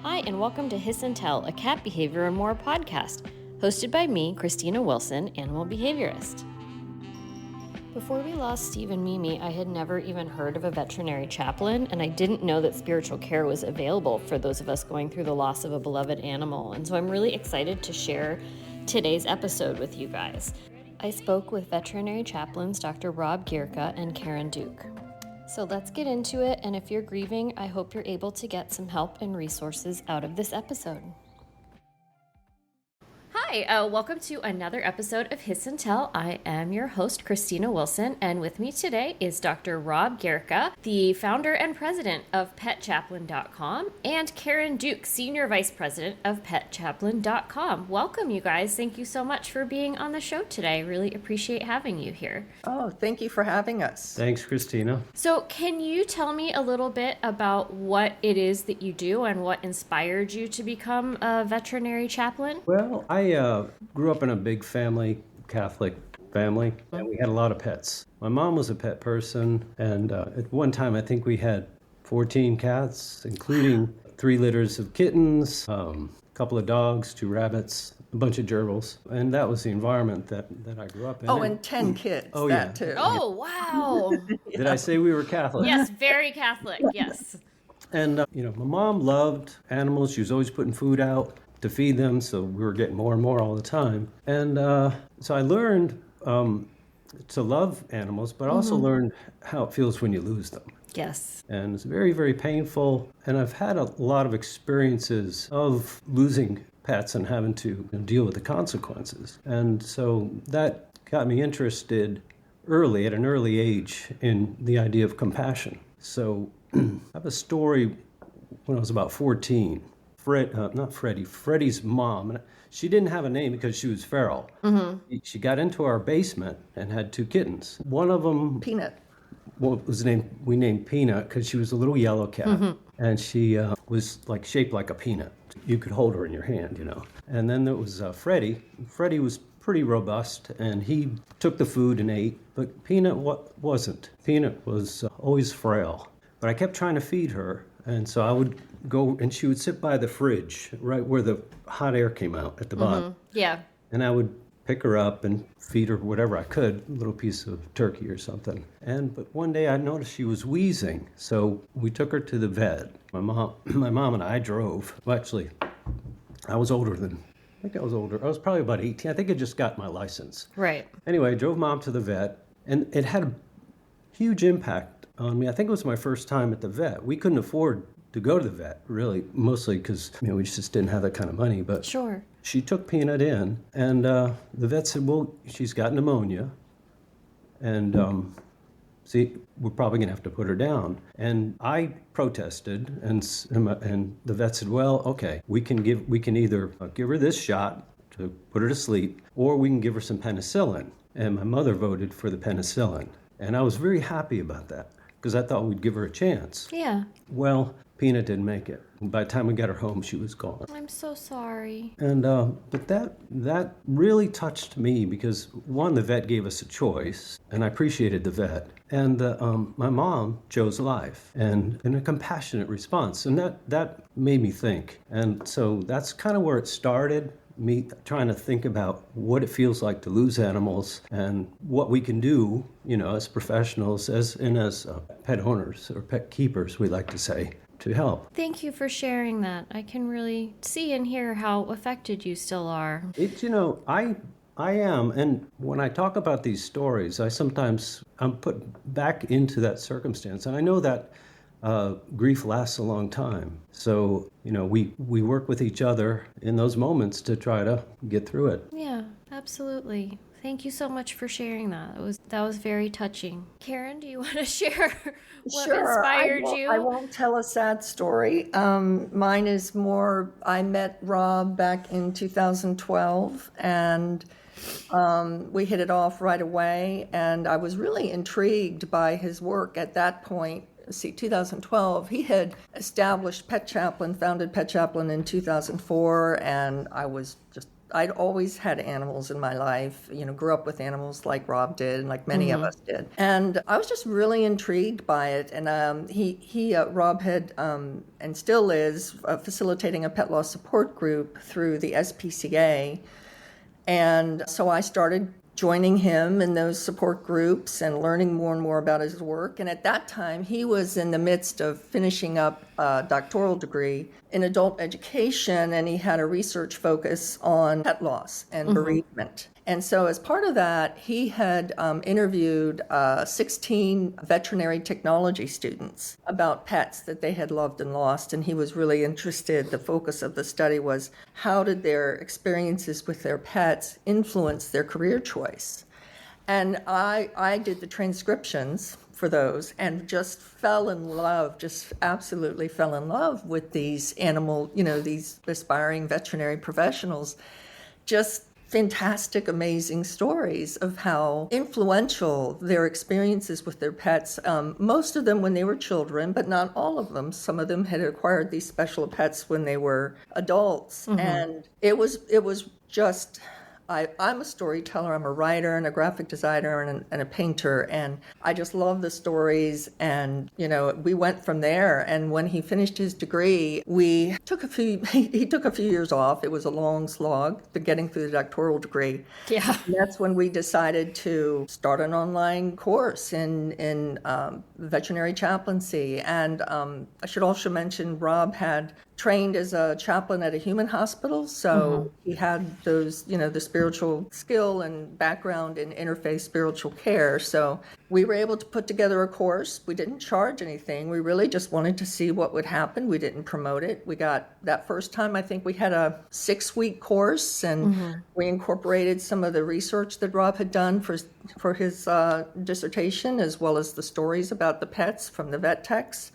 Hi, and welcome to Hiss and Tell, a cat behavior and more podcast, hosted by me, Christina Wilson, animal behaviorist. Before we lost Steve and Mimi, I had never even heard of a veterinary chaplain, and I didn't know that spiritual care was available for those of us going through the loss of a beloved animal. And so I'm really excited to share today's episode with you guys. I spoke with veterinary chaplains Dr. Rob Gierka and Karen Duke. So let's get into it, and if you're grieving, I hope you're able to get some help and resources out of this episode. Hi, welcome to another episode of Hiss and Tell. I am your host, Christina Wilson, and with me today is Dr. Rob Gierka, the founder and president of PetChaplain.com, and Karen Duke, senior vice president of PetChaplain.com. Welcome, you guys. Thank you so much for being on the show today. I really appreciate having you here. Oh, thank you for having us. Thanks, Christina. So can you tell me a little bit about what it is that you do and what inspired you to become a veterinary chaplain? Well, I grew up in a big family, Catholic family, and we had a lot of pets. My mom was a pet person, and at one time I think we had 14 cats, including 3 litters of kittens, a couple of dogs, 2 rabbits, a bunch of gerbils, and that was the environment that I grew up in. Oh, and 10 kids, Oh, that yeah. too. Oh, wow. Did I say we were Catholic? Yes, very Catholic, yes. And, my mom loved animals. She was always putting food out to feed them, so we were getting more and more all the time. And so I learned to love animals, but also learned how it feels when you lose them. Yes. And it's very, very painful. And I've had a lot of experiences of losing pets and having to deal with the consequences. And so that got me interested early, at an early age, in the idea of compassion. So I have a story when I was about 14. Freddie's mom, she didn't have a name because she was feral. She got into our basement and had 2 kittens. One of them, Peanut. we named Peanut because she was a little yellow cat, and she was shaped like a peanut. You could hold her in your hand, And then there was Freddie. Freddie was pretty robust, and he took the food and ate, but Peanut wasn't. Peanut was always frail. But I kept trying to feed her, and so I would go, and she would sit by the fridge, right where the hot air came out at the bottom. Yeah. And I would pick her up and feed her whatever I could, a little piece of turkey or something. But one day I noticed she was wheezing, so we took her to the vet. My mom and I drove. Well, actually, I was older. I was probably about 18. I think I just got my license. Right. Anyway, I drove Mom to the vet, and it had a huge impact on me. I think it was my first time at the vet. We couldn't afford to go to the vet, really, mostly because we just didn't have that kind of money. But Sure. she took Peanut in, and the vet said, well, she's got pneumonia, and we're probably going to have to put her down. And I protested, and the vet said, well, okay, we can either give her this shot to put her to sleep, or we can give her some penicillin. And my mother voted for the penicillin. And I was very happy about that, because I thought we'd give her a chance. Yeah. Well, Peanut didn't make it. By the time we got her home, she was gone. I'm so sorry. And but that really touched me, because one, the vet gave us a choice, and I appreciated the vet. And my mom chose life, and in a compassionate response, and that made me think. And so that's kind of where it started. Me trying to think about what it feels like to lose animals and what we can do, as professionals, as pet owners or pet keepers, we like to say, to help. Thank you for sharing that. I can really see and hear how affected you still are. I am, and when I talk about these stories, I'm put back into that circumstance, and I know that grief lasts a long time. So, we work with each other in those moments to try to get through it. Yeah, absolutely. Thank you so much for sharing that. That was very touching. Karen, do you want to share what inspired you? I won't tell a sad story. Mine is more, I met Rob back in 2012, and we hit it off right away, and I was really intrigued by his work at that point. 2012, he had established founded Pet Chaplain in 2004, and I was just I'd always had animals in my life, grew up with animals like Rob did and like many of us did. And I was just really intrigued by it. And Rob had, and still is, facilitating a pet loss support group through the SPCA. And so I started joining him in those support groups and learning more and more about his work. And at that time, he was in the midst of finishing up a doctoral degree in adult education, and he had a research focus on pet loss and bereavement. And so as part of that, he had interviewed 16 veterinary technology students about pets that they had loved and lost, and he was really interested. The focus of the study was how did their experiences with their pets influence their career choice? And I did the transcriptions for those and just fell in love, just absolutely fell in love with these these aspiring veterinary professionals. Just fantastic, amazing stories of how influential their experiences with their pets, most of them when they were children, but not all of them. Some of them had acquired these special pets when they were adults. And it was just, I'm a storyteller, I'm a writer and a graphic designer and a painter, and I just love the stories. And, we went from there. And when he finished his degree, he took a few years off. It was a long slog to getting through the doctoral degree. Yeah. And that's when we decided to start an online course in veterinary chaplaincy. And I should also mention Rob had trained as a chaplain at a human hospital, so he had those, the spiritual skill and background in interfaith spiritual care. So we were able to put together a course. We didn't charge anything. We really just wanted to see what would happen. We didn't promote it. We got that first time, I think we had a 6-week course, and we incorporated some of the research that Rob had done for his dissertation, as well as the stories about the pets from the vet techs.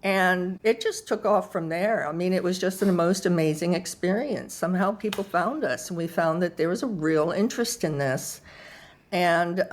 And it just took off from there. I mean, it was just the most amazing experience. Somehow people found us, and we found that there was a real interest in this. And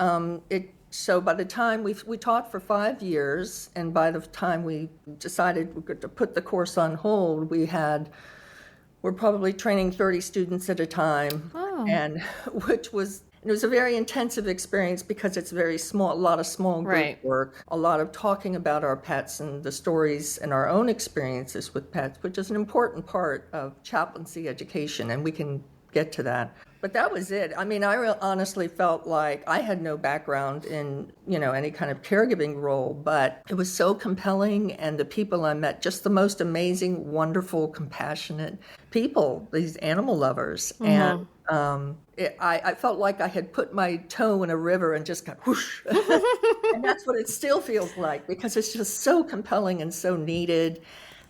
so by the time we taught for 5 years, and by the time we decided to put the course on hold, we're probably training 30 students at a time. Oh. And it was a very intensive experience because it's very small, a lot of small group work, a lot of talking about our pets and the stories and our own experiences with pets, which is an important part of chaplaincy education, and we can get to that. But that was it. I mean, I honestly felt like I had no background in, any kind of caregiving role, but it was so compelling, and the people I met, just the most amazing, wonderful, compassionate people, these animal lovers. And I felt like I had put my toe in a river and just got whoosh. And that's what it still feels like, because it's just so compelling and so needed.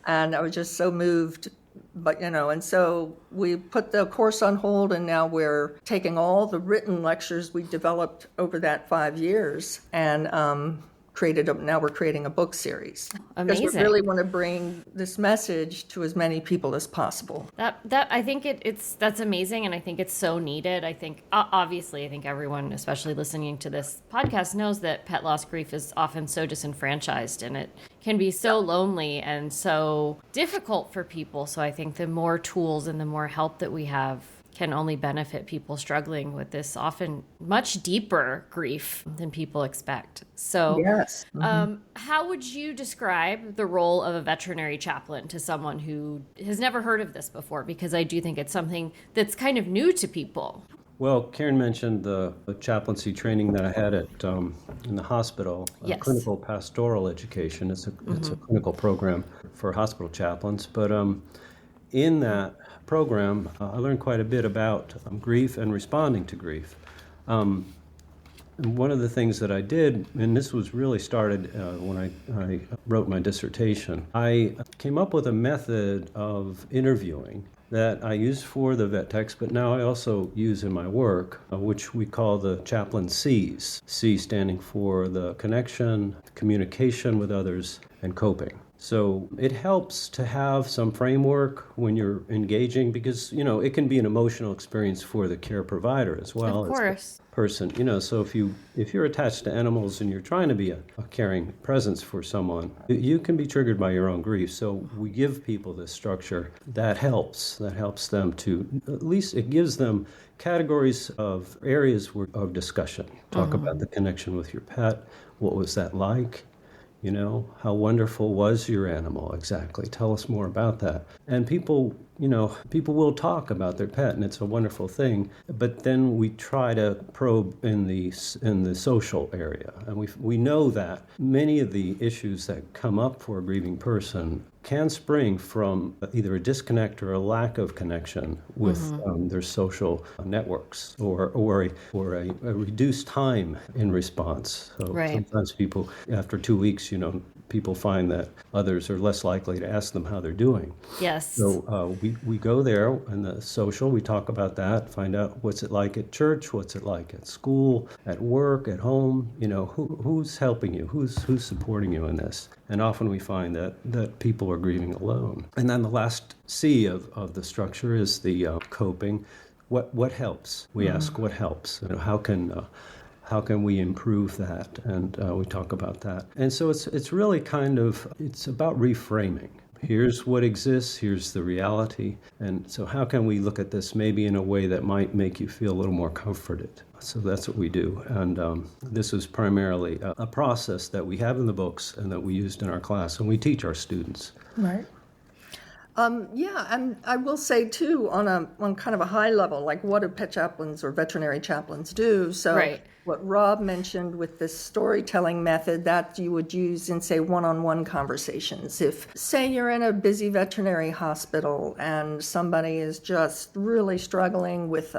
And I was just so moved. But, and so we put the course on hold, and now we're taking all the written lectures we developed over that 5 years and now we're creating a book series. Amazing. Because we really want to bring this message to as many people as possible. That I think that's amazing, and I think it's so needed. I think obviously I think everyone, especially listening to this podcast, knows that pet loss grief is often so disenfranchised, and it can be so lonely and so difficult for people. So I think the more tools and the more help that we have can only benefit people struggling with this often much deeper grief than people expect. So yes. How would you describe the role of a veterinary chaplain to someone who has never heard of this before? Because I do think it's something that's kind of new to people. Well, Karen mentioned the chaplaincy training that I had in the hospital, Yes. Clinical pastoral education. It's a clinical program for hospital chaplains. But in that program, I learned quite a bit about grief and responding to grief. And one of the things that I did, and this was really started when I wrote my dissertation, I came up with a method of interviewing that I use for the vet techs, but now I also use in my work, which we call the chaplain C's. C standing for the connection, communication with others, and coping. So it helps to have some framework when you're engaging because, it can be an emotional experience for the care provider as well Of as the course. person. So if you're attached to animals and you're trying to be a caring presence for someone, you can be triggered by your own grief. So we give people this structure that helps them to, at least it gives them categories of areas of discussion. Talk about the connection with your pet. What was that like? How wonderful was your animal exactly? Tell us more about that. And people will talk about their pet, and it's a wonderful thing. But then we try to probe in the social area, and we know that many of the issues that come up for a grieving person can spring from either a disconnect or a lack of connection with their social networks, or a reduced time in response. So Right. sometimes people, after 2 weeks, people find that others are less likely to ask them how they're doing. Yes. So we go there in the social, we talk about that, find out what's it like at church, what's it like at school, at work, at home, who's helping you, who's supporting you in this. And often we find that people are grieving alone. And then the last C of the structure is the coping. What helps? We ask what helps. How can we improve that? And we talk about that. And so it's really it's about reframing. Here's what exists, here's the reality. And so how can we look at this maybe in a way that might make you feel a little more comforted? So that's what we do. And this is primarily a process that we have in the books and that we used in our class, and we teach our students. Right. Yeah, and I will say too, on kind of a high level, like what do pet chaplains or veterinary chaplains do? So Right. what Rob mentioned with this storytelling method that you would use in, say, one-on-one conversations. If, say, you're in a busy veterinary hospital and somebody is just really struggling with,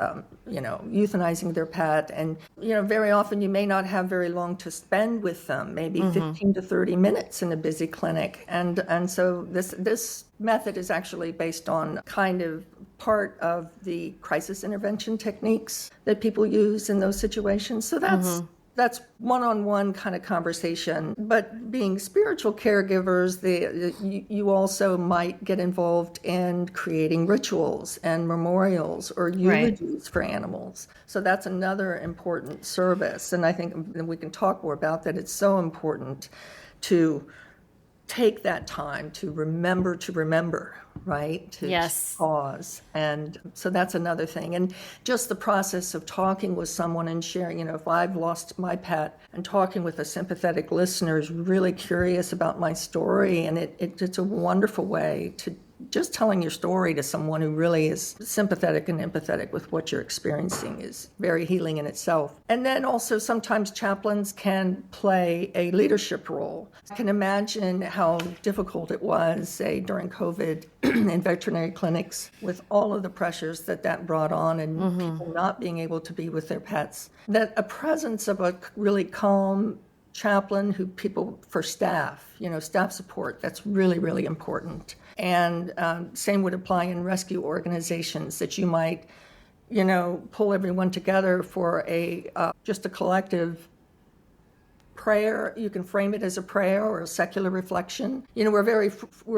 euthanizing their pet, and, very often you may not have very long to spend with them, maybe 15 to 30 minutes in a busy clinic. And so this method is actually based on kind of part of the crisis intervention techniques that people use in those situations. So that's one-on-one kind of conversation. But being spiritual caregivers, you also might get involved in creating rituals and memorials or eulogies for animals. So that's another important service. And I think we can talk more about that. It's so important to take that time to remember, right? To Yes. pause. And so that's another thing. And just the process of talking with someone and sharing, if I've lost my pet, and talking with a sympathetic listener is really curious about my story. And it's a wonderful way to just telling your story to someone who really is sympathetic and empathetic with what you're experiencing is very healing in itself. And then also sometimes chaplains can play a leadership role. I can imagine how difficult it was, say, during COVID in veterinary clinics with all of the pressures that brought on and people not being able to be with their pets. That a presence of a really calm chaplain for staff, staff support, that's really, really important. And same would apply in rescue organizations, that you might, pull everyone together for just a collective prayer. You can frame it as a prayer or a secular reflection. We're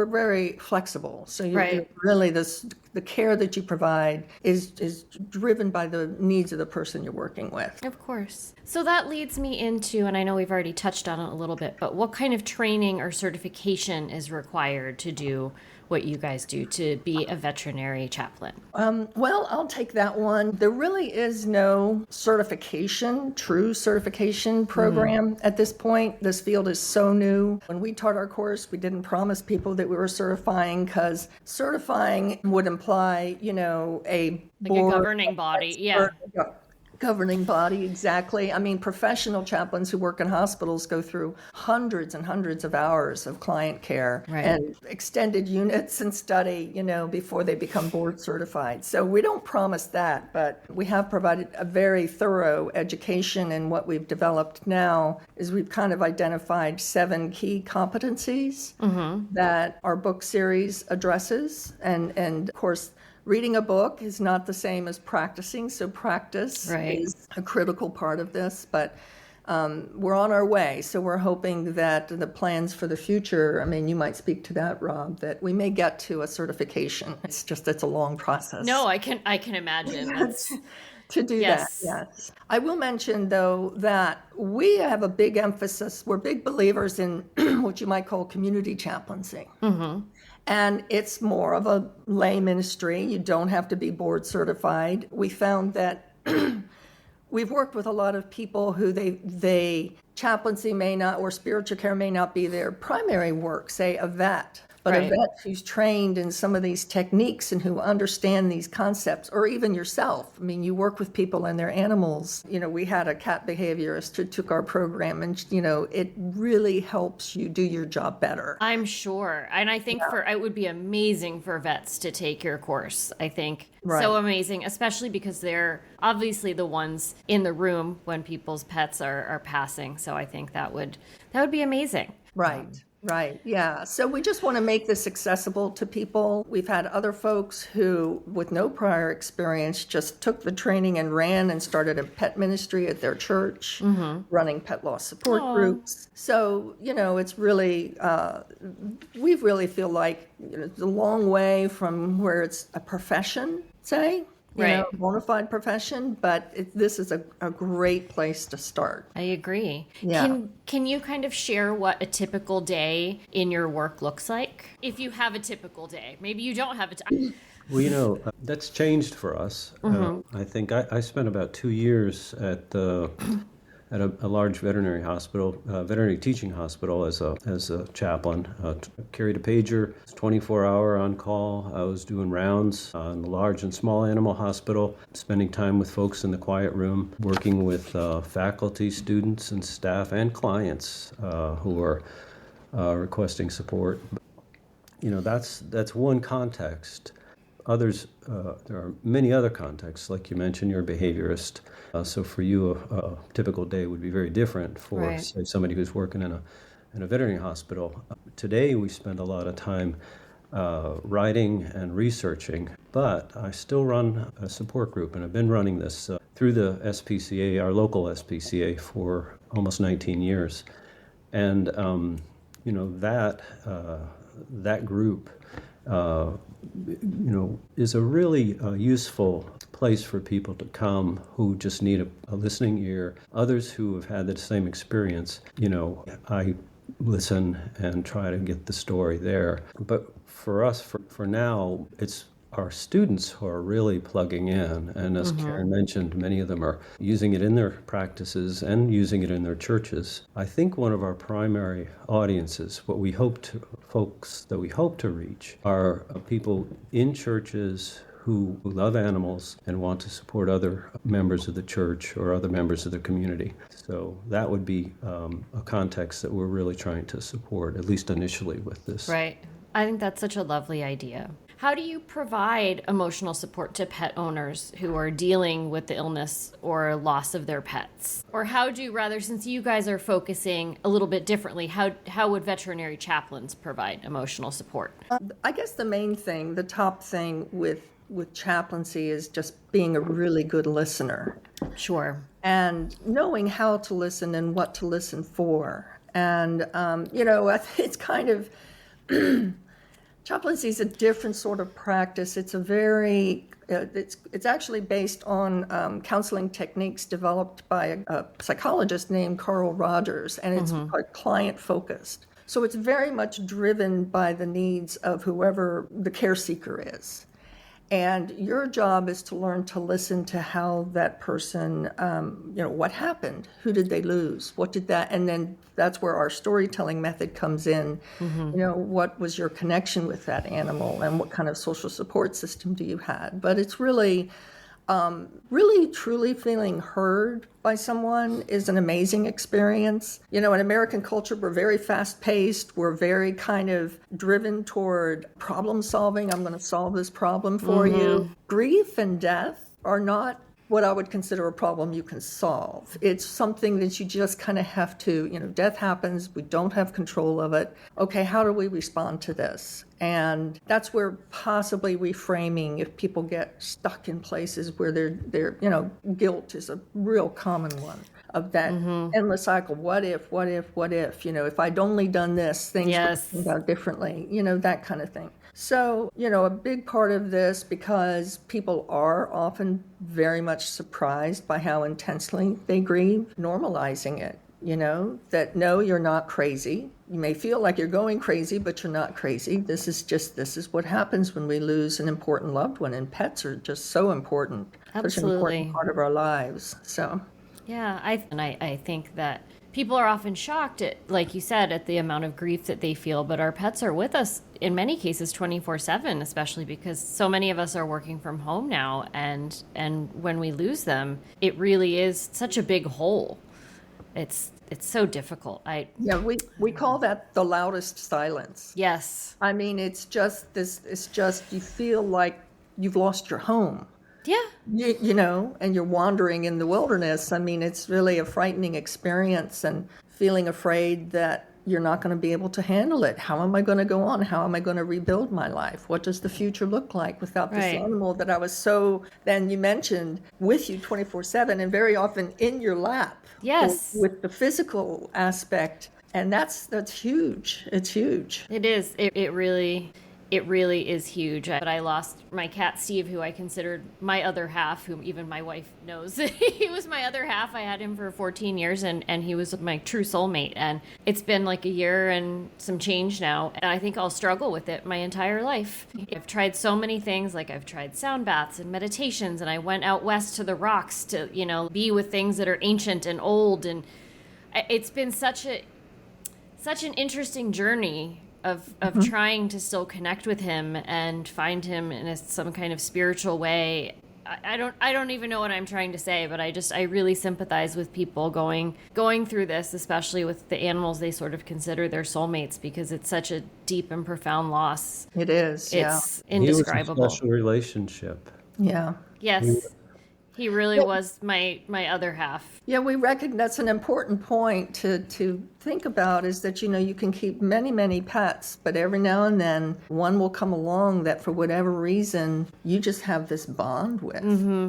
very flexible. So you're really the care that you provide is driven by the needs of the person you're working with. Of course. So that leads me into, and I know we've already touched on it a little bit, but what kind of training or certification is required to do what you guys do, to be a veterinary chaplain? Well, I'll take that one. There really is no true certification program at this point. This field is so new. When we taught our course, we didn't promise people that we were certifying, because certifying would imply, a board, a governing body. Yeah. Governing body, exactly. I mean, professional chaplains who work in hospitals go through hundreds and hundreds of hours of client care and extended units and study, before they become board certified. So we don't promise that, but we have provided a very thorough education. And what we've developed now is we've kind of identified 7 key competencies that our book series addresses. And of course, reading a book is not the same as practicing, so practice is a critical part of this. But we're on our way. So we're hoping that the plans for the future, I mean, you might speak to that, Rob, that we may get to a certification. It's a long process. No, I can imagine. That's To do that, yes. yes. I will mention, though, that we have a big emphasis, we're big believers in what you might call community chaplaincy. And it's more of a lay ministry. You don't have to be board certified. We found that we've worked with a lot of people who they chaplaincy may not, or spiritual care may not be their primary work, say a vet. But a vet who's trained in some of these techniques and who understand these concepts, or even yourself. I mean, you work with people and their animals. We had a cat behaviorist who took our program, and, it really helps you do your job better. I'm sure. And I think it would be amazing for vets to take your course. I think so amazing, especially because they're obviously the ones in the room when people's pets are passing. So I think that would be amazing. Right. Yeah. So we just want to make this accessible to people. We've had other folks who, with no prior experience, just took the training and ran and started a pet ministry at their church, running pet loss support groups. So, it's really, we really feel like it's a long way from where it's a profession, say. A bona fide profession, but this is a great place to start. I agree. Yeah. Can you kind of share what a typical day in your work looks like? If you have a typical day, maybe you don't have a Well, that's changed for us. I think I spent about 2 years at a large veterinary hospital, veterinary teaching hospital as a chaplain. Carried a pager, 24-hour on call. I was doing rounds in the large and small animal hospital, spending time with folks in the quiet room, working with faculty, students, and staff, and clients who are requesting support. That's one context. Others, there are many other contexts, like you mentioned, you're a behaviorist. So for you, a typical day would be very different for, say, somebody who's working in a veterinary hospital. Today, we spend a lot of time writing and researching, but I still run a support group, and I've been running this through the SPCA, our local SPCA, for almost 19 years. And, that group is a really useful place for people to come who just need a listening ear. Others who have had the same experience, I listen and try to get the story there. But for us, for now, it's our students who are really plugging in. And as Karen mentioned, many of them are using it in their practices and using it in their churches. I think one of our primary audiences, folks that we hope to reach, are people in churches who love animals and want to support other members of the church or other members of the community. So that would be a context that we're really trying to support, at least initially with this. Right. I think that's such a lovely idea. How do you provide emotional support to pet owners who are dealing with the illness or loss of their pets? Or since you guys are focusing a little bit differently, how would veterinary chaplains provide emotional support? I guess the top thing with chaplaincy is just being a really good listener. Sure. And knowing how to listen and what to listen for. And, it's kind of... Chaplaincy is a different sort of practice. It's it's actually based on counseling techniques developed by a psychologist named Carl Rogers, and it's client focused. So it's very much driven by the needs of whoever the care seeker is. And your job is to learn to listen to how that person, what happened? Who did they lose? What did that? And then that's where our storytelling method comes in. What was your connection with that animal, and what kind of social support system do you have? But it's really truly feeling heard by someone is an amazing experience. In American culture, we're very fast-paced. We're very kind of driven toward problem solving. I'm going to solve this problem for you. Grief and death are not what I would consider a problem you can solve. It's something that you just kind of have to, death happens, we don't have control of it. Okay, how do we respond to this? And that's where possibly reframing, if people get stuck in places where they're guilt is a real common one of that endless cycle. What if, if I'd only done this, things would turn out differently, that kind of thing. So, a big part of this, because people are often very much surprised by how intensely they grieve, normalizing it, that no, you're not crazy. You may feel like you're going crazy, but you're not crazy. This is what happens when we lose an important loved one, and pets are just so important. Absolutely. Such an important part of our lives. So, yeah, I think that people are often shocked at, like you said, at the amount of grief that they feel, but our pets are with us in many cases 24/7, especially because so many of us are working from home now, and when we lose them, it really is such a big hole. It's so difficult. We call that the loudest silence. Yes. I mean, it's just you feel like you've lost your home. Yeah. And you're wandering in the wilderness. I mean, it's really a frightening experience, and feeling afraid that you're not going to be able to handle it. How am I going to go on? How am I going to rebuild my life? What does the future look like without this animal that I was then you mentioned, with you 24/7 and very often in your lap. Yes. With the physical aspect. And that's huge. It's huge. It is. It really is huge. But I lost my cat, Steve, who I considered my other half, whom even my wife knows. He was my other half. I had him for 14 years, and he was my true soulmate. And it's been like a year and some change now. And I think I'll struggle with it my entire life. I've tried so many things. Like, I've tried sound baths and meditations, and I went out west to the rocks to, be with things that are ancient and old. And it's been such an interesting journey of trying to still connect with him and find him in some kind of spiritual way. I don't even know what I'm trying to say, but I really sympathize with people going through this, especially with the animals they sort of consider their soulmates, because it's such a deep and profound loss. It is. It's indescribable. It was a special relationship. Yeah. Yes. He really was my other half. Yeah, we reckon that's an important point to think about, is that, you can keep many, many pets, but every now and then one will come along that for whatever reason you just have this bond with.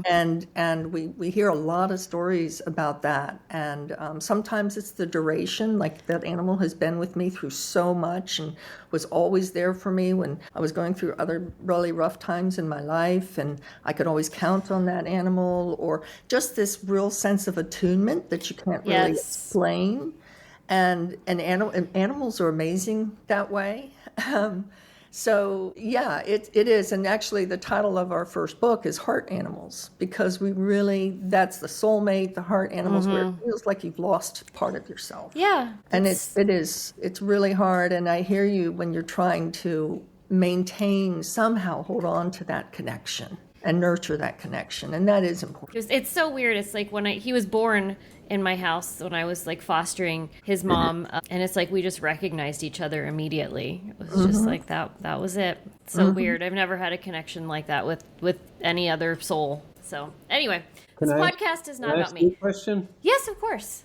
And we hear a lot of stories about that. And sometimes it's the duration, like that animal has been with me through so much and was always there for me when I was going through other really rough times in my life, and I could always count on that animal, or just this real sense of attunement that you can't really explain. And animals are amazing that way. So yeah, it is. And actually the title of our first book is Heart Animals, because that's the soulmate, the heart animals, where it feels like you've lost part of yourself. Yeah. And it's really hard. And I hear you when you're trying to somehow hold on to that connection and nurture that connection. And that is important. It's so weird. It's like when he was born in my house, when I was like fostering his mom, and it's like we just recognized each other immediately. It was just like that was it. So weird. I've never had a connection like that with any other soul. So anyway, this podcast is not about me. Can I ask you a question? Yes, of course.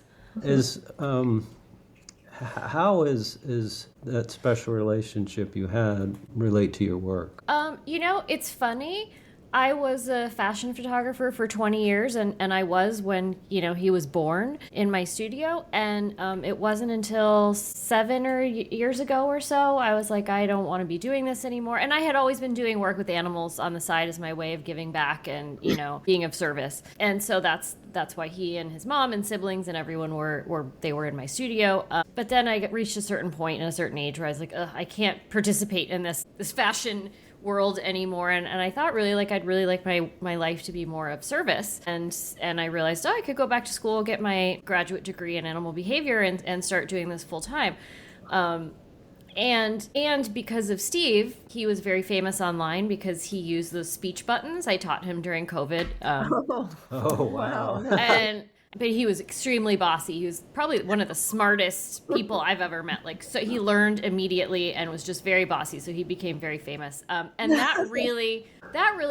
How is that special relationship you had relate to your work? It's funny. I was a fashion photographer for 20 years, and I was when, he was born in my studio. And it wasn't until 7 years ago or so, I was like, I don't want to be doing this anymore. And I had always been doing work with animals on the side as my way of giving back and, being of service. And so that's why he and his mom and siblings and everyone were in my studio. But then I reached a certain point in a certain age where I was like, I can't participate in this fashion world anymore, and I thought I'd really like my life to be more of service, and I realized I could go back to school, get my graduate degree in animal behavior, and start doing this full time. And because of Steve, he was very famous online because he used those speech buttons. I taught him during COVID. Oh wow! But he was extremely bossy. He was probably one of the smartest people I've ever met. So he learned immediately and was just very bossy. So he became very famous. And that really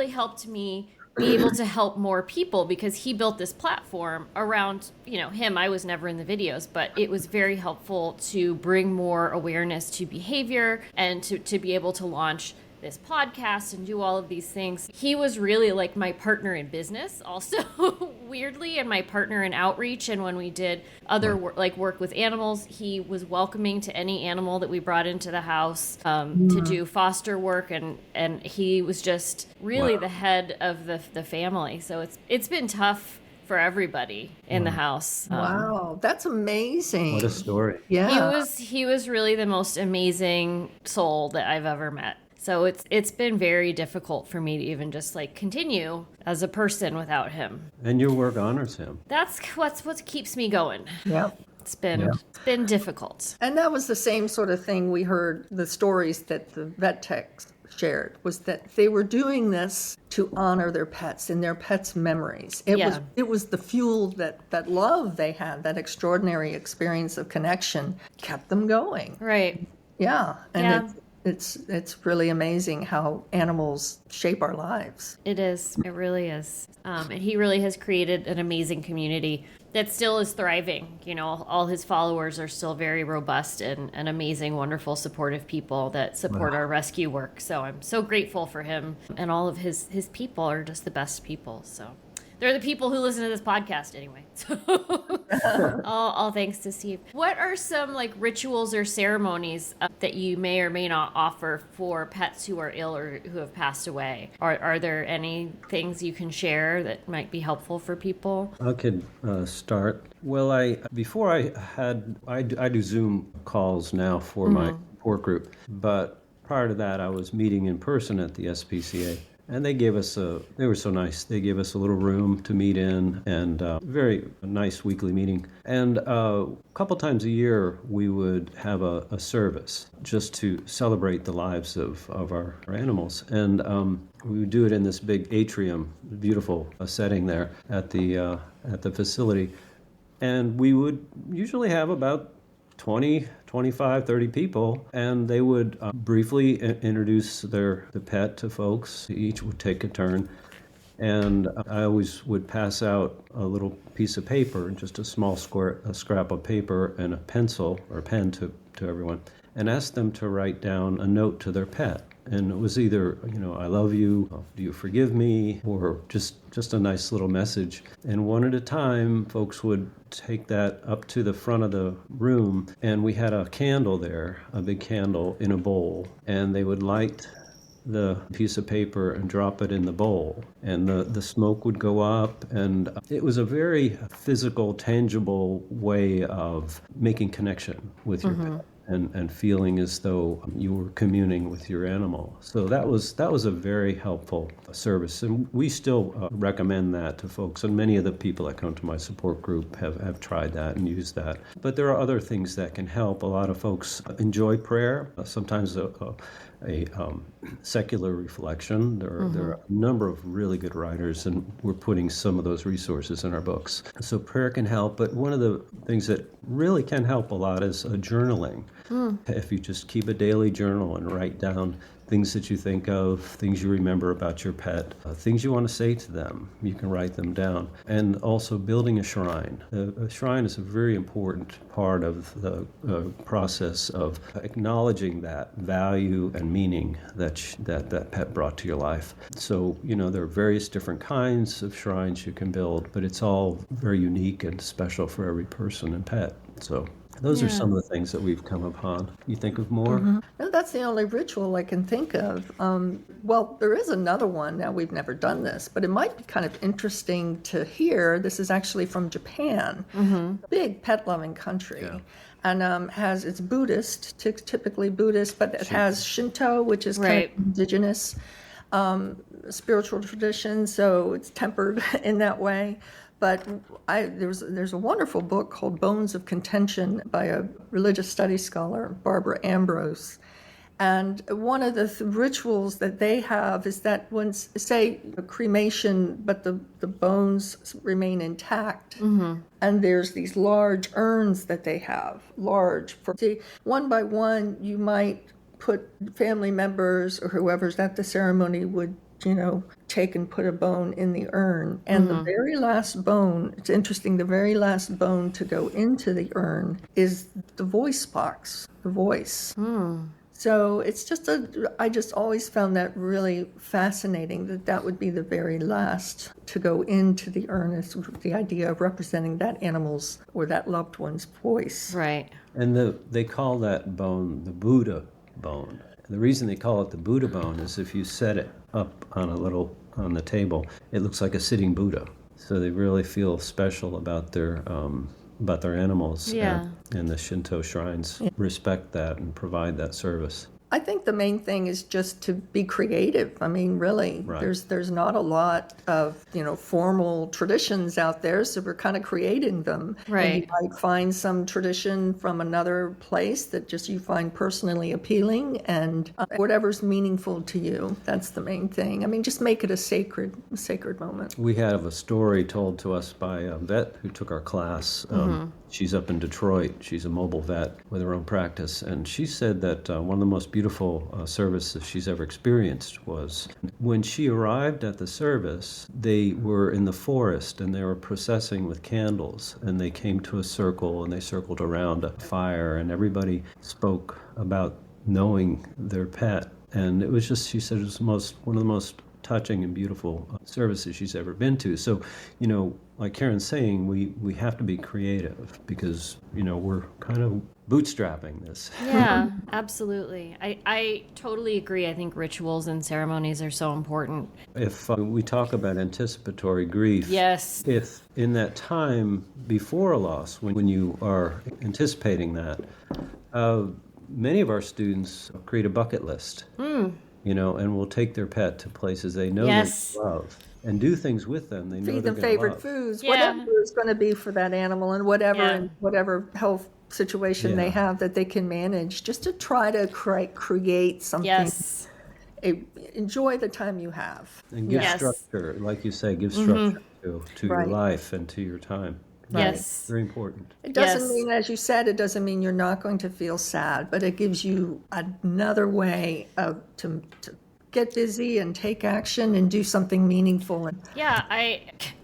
helped me be able to help more people, because he built this platform around, him. I was never in the videos, but it was very helpful to bring more awareness to behavior and to be able to launch this podcast and do all of these things. He was really like my partner in business also, weirdly, and my partner in outreach. And when we did other work with animals, he was welcoming to any animal that we brought into the house to do foster work. And he was just really the head of the family. So it's been tough for everybody in the house. Wow, that's amazing. What a story. Yeah. He was really the most amazing soul that I've ever met. So it's been very difficult for me to even just continue as a person without him. And your work honors him. That's what keeps me going. Yeah. It's been difficult. And that was the same sort of thing we heard, the stories that the vet techs shared, was that they were doing this to honor their pets and their pets' memories. It was the fuel that love they had, that extraordinary experience of connection kept them going. Right. Yeah. And it's really amazing how animals shape our lives. It is. It really is. And he really has created an amazing community that still is thriving. All his followers are still very robust and amazing, wonderful, supportive people that support our rescue work. So I'm so grateful for him. And all of his people are just the best people. So they're the people who listen to this podcast anyway. So all thanks to Steve. What are some rituals or ceremonies that you may or may not offer for pets who are ill or who have passed away? Are there any things you can share that might be helpful for people? I could start. Well, I do Zoom calls now for my support group, but prior to that, I was meeting in person at the SPCA. And they were so nice. They gave us a little room to meet in, and very nice weekly meeting. And a couple times a year, we would have a service just to celebrate the lives of our animals. And we would do it in this big atrium, beautiful setting there at the facility. And we would usually have about 20, 25, 30 people, and they would briefly introduce the pet to folks. Each would take a turn, and I always would pass out a little piece of paper, just a small scrap of paper and a pencil or pen to everyone, and ask them to write down a note to their pet. And it was either, I love you, do you forgive me, or just a nice little message. And one at a time, folks would take that up to the front of the room, and we had a candle there, a big candle in a bowl, and they would light the piece of paper and drop it in the bowl, and the smoke would go up, and it was a very physical, tangible way of making connection with your pet. And feeling as though you were communing with your animal. So that was a very helpful service. And we still recommend that to folks. And many of the people that come to my support group have tried that and used that. But there are other things that can help. A lot of folks enjoy prayer. Sometimes a secular reflection. There are a number of really good writers, and we're putting some of those resources in our books. So prayer can help, but one of the things that really can help a lot is journaling. If you just keep a daily journal and write down things that you think of, things you remember about your pet, things you want to say to them, you can write them down. And also building a shrine. A shrine is a very important part of the process of acknowledging that value and meaning that pet brought to your life. So, there are various different kinds of shrines you can build, but it's all very unique and special for every person and pet. So those are some of the things that we've come upon. You think of more? No, that's the only ritual I can think of. Well, there is another one. Now, we've never done this, but it might be kind of interesting to hear. This is actually from Japan, a big pet-loving country. Yeah. And it's Buddhist, typically Buddhist, but it has Shinto, which is kind of indigenous spiritual tradition, so it's tempered in that way. But there's a wonderful book called Bones of Contention by a religious studies scholar, Barbara Ambrose. And one of the rituals that they have is that when, say, a cremation, but the bones remain intact, and there's these large urns that they have, one by one, you might put family members or whoever's at the ceremony would take and put a bone in the urn. And the very last bone, it's interesting, the very last bone to go into the urn is the voice box, the voice. So it's just I just always found that really fascinating that would be the very last to go into the urn, is the idea of representing that animal's or that loved one's voice. Right. And they call that bone the Buddha bone. And the reason they call it the Buddha bone is if you set it up on the table, it looks like a sitting Buddha. So they really feel special about their animals. Yeah. And the Shinto shrines respect that and provide that service. I think the main thing is just to be creative. I mean, really, Right. there's not a lot of, formal traditions out there, so we're kind of creating them. Right. And you might find some tradition from another place that just you find personally appealing, and whatever's meaningful to you, that's the main thing. I mean, just make it a sacred moment. We have a story told to us by a vet who took our class. She's up in Detroit. She's a mobile vet with her own practice. And she said that one of the most beautiful services she's ever experienced was when she arrived at the service, they were in the forest and they were processing with candles. And they came to a circle and they circled around a fire and everybody spoke about knowing their pet. And it was just, she said, it was one of the most touching and beautiful services she's ever been to. So, like Karen's saying, we have to be creative because, we're kind of bootstrapping this. Yeah, absolutely. I totally agree. I think rituals and ceremonies are so important. If we talk about anticipatory grief, Yes. if in that time before a loss, when you are anticipating that, many of our students create a bucket list. And will take their pet to places they know Yes. they love and do things with them they know Feed they're them going to favorite love. foods, Yeah. whatever it's going to be for that animal, and whatever health situation they Yeah. have that they can manage, just to try to create something. Yes. Enjoy the time you have. And give Yes. structure, like you say, give structure to your Right. life and to your time. Yes. Very important. It doesn't Yes. mean, as you said, it doesn't mean you're not going to feel sad, but it gives you another way to get busy and take action and do something meaningful. Yeah,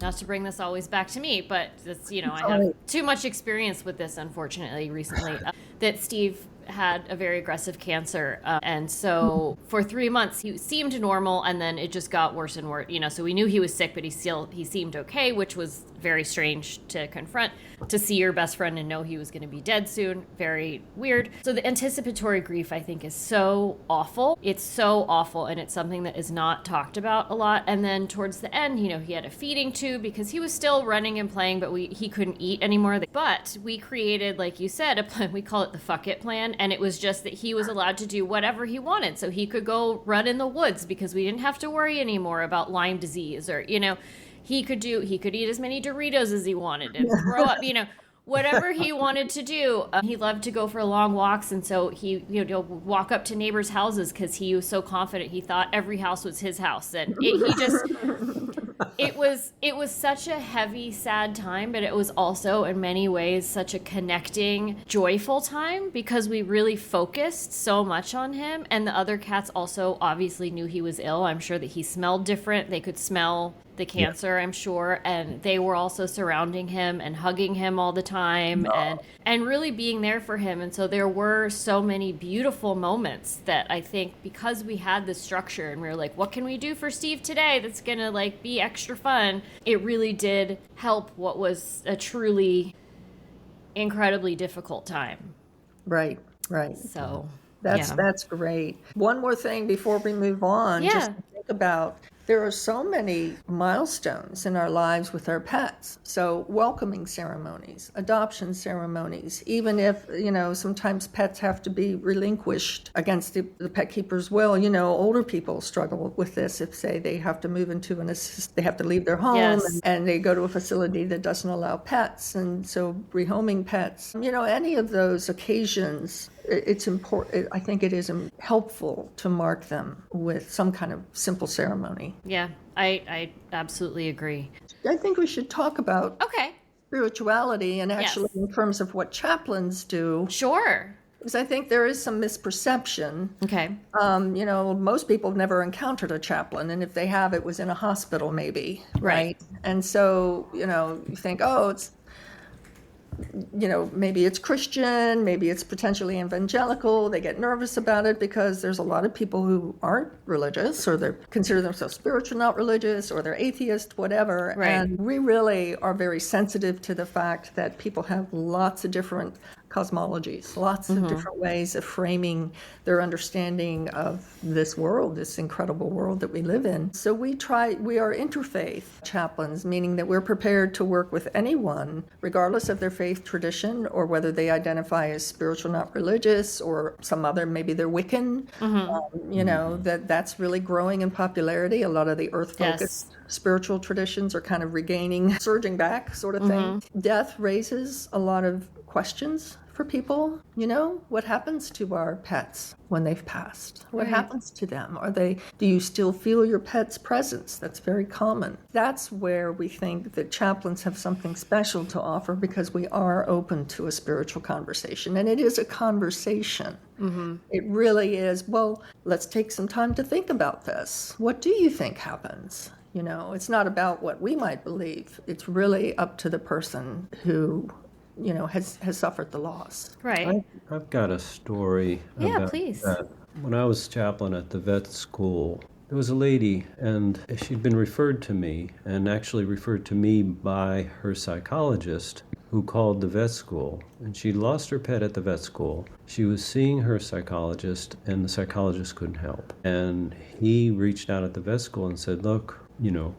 not to bring this always back to me, but it's, I have right. too much experience with this, unfortunately, recently, that Steve had a very aggressive cancer. And so for 3 months, he seemed normal, and then it just got worse and worse. So we knew he was sick, but he seemed okay, which was very strange to confront, to see your best friend and know he was going to be dead soon. Very weird. So the anticipatory grief, I think, is so awful. It's so awful, and it's something that is not talked about a lot. And then towards the end, he had a feeding tube because he was still running and playing, but he couldn't eat anymore. But we created, like you said, a plan. We call it the fuck it plan. And it was just that he was allowed to do whatever he wanted. So he could go run in the woods because we didn't have to worry anymore about Lyme disease, or, he could eat as many Doritos as he wanted and throw up, whatever he wanted to do. He loved to go for long walks. And so he, walk up to neighbors' houses because he was so confident. He thought every house was his house. And it was such a heavy, sad time, but it was also in many ways such a connecting, joyful time because we really focused so much on him. And the other cats also obviously knew he was ill. I'm sure that he smelled different. They could smell the cancer, I'm sure, and they were also surrounding him and hugging him all the time and really being there for him. And so there were so many beautiful moments that I think because we had the structure and we were like, what can we do for Steve today that's gonna be extra fun? It really did help what was a truly incredibly difficult time. Right. So That's great. One more thing before we move on, just to think about. There are so many milestones in our lives with our pets. So welcoming ceremonies, adoption ceremonies, even if, sometimes pets have to be relinquished against the pet keeper's will. Older people struggle with this if, say, they have to move into they have to leave their home and they go to a facility that doesn't allow pets. And so rehoming pets, any of those occasions, it's important. I think it is helpful to mark them with some kind of simple ceremony. Yeah, I absolutely agree. I think we should talk about Okay. spirituality and actually in terms of what chaplains do. Sure. Because I think there is some misperception. Okay. Most people have never encountered a chaplain, and if they have, it was in a hospital maybe, Right. And so, you think, oh, it's, maybe it's Christian, maybe it's potentially evangelical. They get nervous about it because there's a lot of people who aren't religious, or they consider themselves spiritual, not religious, or they're atheist, whatever. Right. And we really are very sensitive to the fact that people have lots of different cosmologies, lots of different ways of framing their understanding of this world, this incredible world that we live in. So we are interfaith chaplains, meaning that we're prepared to work with anyone, regardless of their faith tradition or whether they identify as spiritual, not religious, or some other, maybe they're Wiccan. That's really growing in popularity. A lot of the earth-focused spiritual traditions are kind of surging back sort of thing. Death raises a lot of questions for people. What happens to our pets when they've passed? What happens to them? Do you still feel your pet's presence? That's very common. That's where we think that chaplains have something special to offer, because we are open to a spiritual conversation. And it is a conversation. It really is. Well, let's take some time to think about this. What do you think happens? It's not about what we might believe. It's really up to the person who has suffered the loss. Right. I've got a story about please. that. When I was chaplain at the vet school, there was a lady, and she'd been referred to me, and actually referred to me by her psychologist, who called the vet school. And she lost her pet at the vet school. She was seeing her psychologist, and the psychologist couldn't help. And he reached out at the vet school and said, look,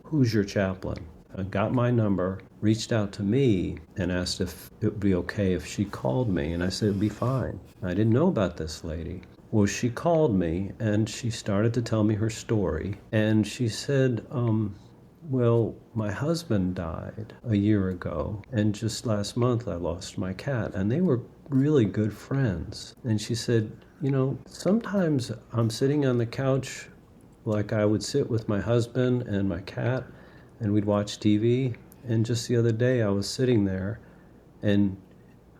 who's your chaplain? I got my number, reached out to me, and asked if it would be okay if she called me. And I said it'd be fine. I didn't know about this lady. Well, she called me, and she started to tell me her story. And she said, well, my husband died a year ago, and just last month I lost my cat. And they were really good friends. And she said, sometimes I'm sitting on the couch like I would sit with my husband and my cat, and we'd watch TV. And just the other day, I was sitting there, and